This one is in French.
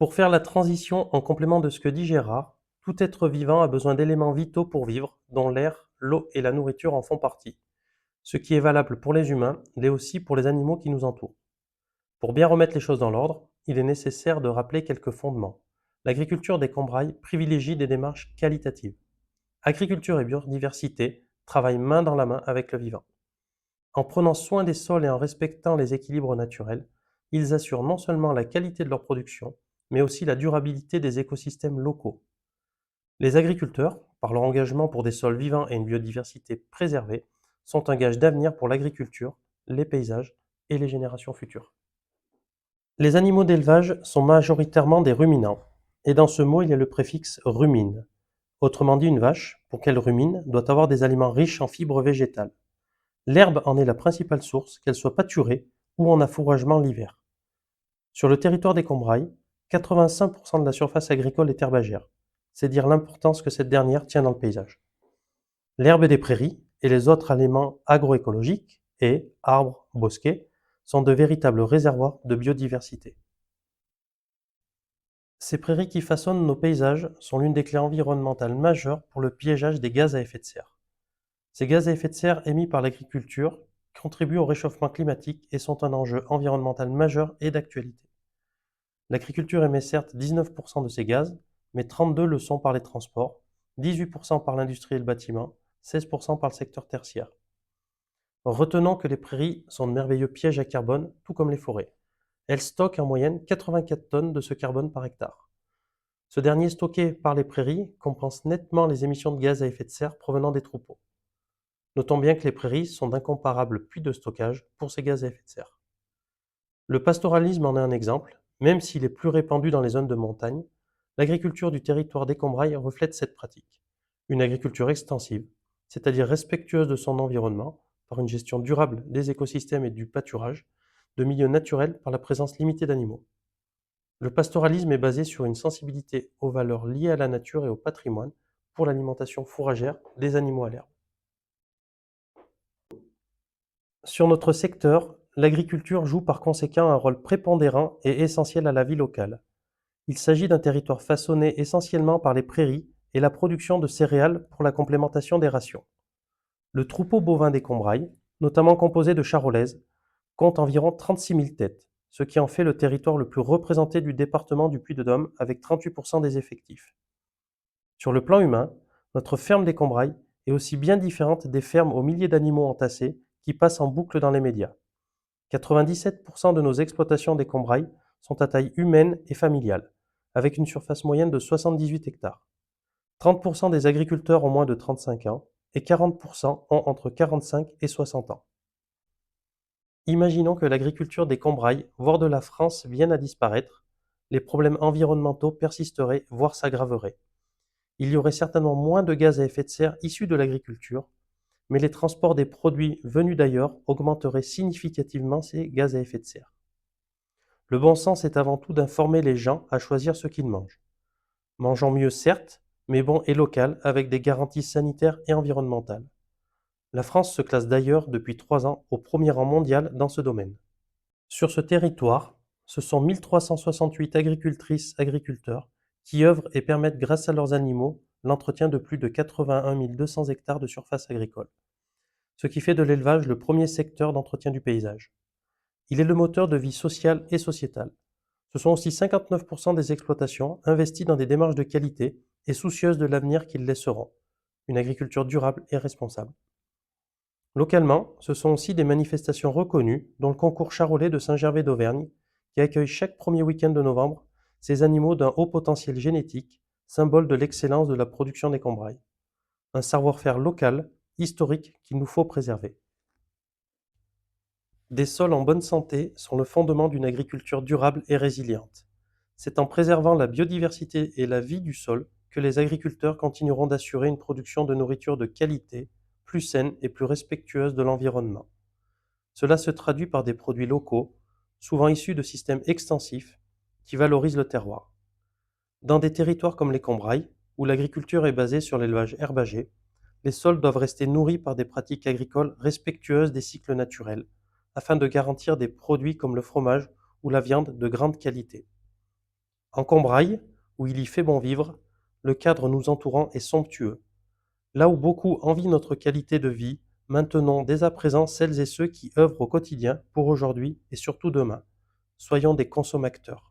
Pour faire la transition en complément de ce que dit Gérard, tout être vivant a besoin d'éléments vitaux pour vivre, dont l'air, l'eau et la nourriture en font partie. Ce qui est valable pour les humains l'est aussi pour les animaux qui nous entourent. Pour bien remettre les choses dans l'ordre, il est nécessaire de rappeler quelques fondements. L'agriculture des Combrailles privilégie des démarches qualitatives. Agriculture et biodiversité travaillent main dans la main avec le vivant. En prenant soin des sols et en respectant les équilibres naturels, ils assurent non seulement la qualité de leur production, mais aussi la durabilité des écosystèmes locaux. Les agriculteurs, par leur engagement pour des sols vivants et une biodiversité préservée, sont un gage d'avenir pour l'agriculture, les paysages et les générations futures. Les animaux d'élevage sont majoritairement des ruminants, et dans ce mot il y a le préfixe rumine. Autrement dit, une vache, pour qu'elle rumine, doit avoir des aliments riches en fibres végétales. L'herbe en est la principale source, qu'elle soit pâturée ou en affouragement l'hiver. Sur le territoire des Combrailles, 85% de la surface agricole est herbagère. C'est dire l'importance que cette dernière tient dans le paysage. L'herbe des prairies et les autres aliments agroécologiques, haies, arbres, bosquets, sont de véritables réservoirs de biodiversité. Ces prairies qui façonnent nos paysages sont l'une des clés environnementales majeures pour le piégeage des gaz à effet de serre. Ces gaz à effet de serre émis par l'agriculture contribuent au réchauffement climatique et sont un enjeu environnemental majeur et d'actualité. L'agriculture émet certes 19% de ces gaz, mais 32% le sont par les transports, 18% par l'industrie et le bâtiment, 16% par le secteur tertiaire. Retenons que les prairies sont de merveilleux pièges à carbone, tout comme les forêts. Elles stockent en moyenne 84 tonnes de ce carbone par hectare. Ce dernier stocké par les prairies compense nettement les émissions de gaz à effet de serre provenant des troupeaux. Notons bien que les prairies sont d'incomparables puits de stockage pour ces gaz à effet de serre. Le pastoralisme en est un exemple, même s'il est plus répandu dans les zones de montagne. L'agriculture du territoire des Combrailles reflète cette pratique. Une agriculture extensive, c'est-à-dire respectueuse de son environnement, par une gestion durable des écosystèmes et du pâturage, de milieux naturels par la présence limitée d'animaux. Le pastoralisme est basé sur une sensibilité aux valeurs liées à la nature et au patrimoine pour l'alimentation fourragère des animaux à l'herbe. Sur notre secteur, l'agriculture joue par conséquent un rôle prépondérant et essentiel à la vie locale. Il s'agit d'un territoire façonné essentiellement par les prairies et la production de céréales pour la complémentation des rations. Le troupeau bovin des Combrailles, notamment composé de charolaises, compte environ 36 000 têtes, ce qui en fait le territoire le plus représenté du département du Puy-de-Dôme avec 38% des effectifs. Sur le plan humain, notre ferme des Combrailles est aussi bien différente des fermes aux milliers d'animaux entassés qui passent en boucle dans les médias. 97% de nos exploitations des Combrailles sont à taille humaine et familiale, avec une surface moyenne de 78 hectares. 30% des agriculteurs ont moins de 35 ans et 40% ont entre 45 et 60 ans. Imaginons que l'agriculture des Combrailles, voire de la France, vienne à disparaître, les problèmes environnementaux persisteraient, voire s'aggraveraient. Il y aurait certainement moins de gaz à effet de serre issus de l'agriculture, mais les transports des produits venus d'ailleurs augmenteraient significativement ces gaz à effet de serre. Le bon sens est avant tout d'informer les gens à choisir ce qu'ils mangent. Mangeons mieux certes, mais bon et local avec des garanties sanitaires et environnementales. La France se classe d'ailleurs depuis 3 ans au premier rang mondial dans ce domaine. Sur ce territoire, ce sont 1368 agricultrices-agriculteurs qui œuvrent et permettent grâce à leurs animaux l'entretien de plus de 81 200 hectares de surface agricole, ce qui fait de l'élevage le premier secteur d'entretien du paysage. Il est le moteur de vie sociale et sociétale. Ce sont aussi 59% des exploitations investies dans des démarches de qualité et soucieuses de l'avenir qu'ils laisseront, une agriculture durable et responsable. Localement, ce sont aussi des manifestations reconnues, dont le concours charolais de Saint-Gervais d'Auvergne, qui accueille chaque premier week-end de novembre ces animaux d'un haut potentiel génétique, symbole de l'excellence de la production des Combrailles. Un savoir-faire local, historique, qu'il nous faut préserver. Des sols en bonne santé sont le fondement d'une agriculture durable et résiliente. C'est en préservant la biodiversité et la vie du sol que les agriculteurs continueront d'assurer une production de nourriture de qualité, plus saine et plus respectueuse de l'environnement. Cela se traduit par des produits locaux, souvent issus de systèmes extensifs, qui valorisent le terroir. Dans des territoires comme les Combrailles, où l'agriculture est basée sur l'élevage herbager, les sols doivent rester nourris par des pratiques agricoles respectueuses des cycles naturels, afin de garantir des produits comme le fromage ou la viande de grande qualité. En Combraille, où il y fait bon vivre, le cadre nous entourant est somptueux. Là où beaucoup envient notre qualité de vie, maintenons dès à présent celles et ceux qui œuvrent au quotidien pour aujourd'hui et surtout demain. Soyons des consommateurs.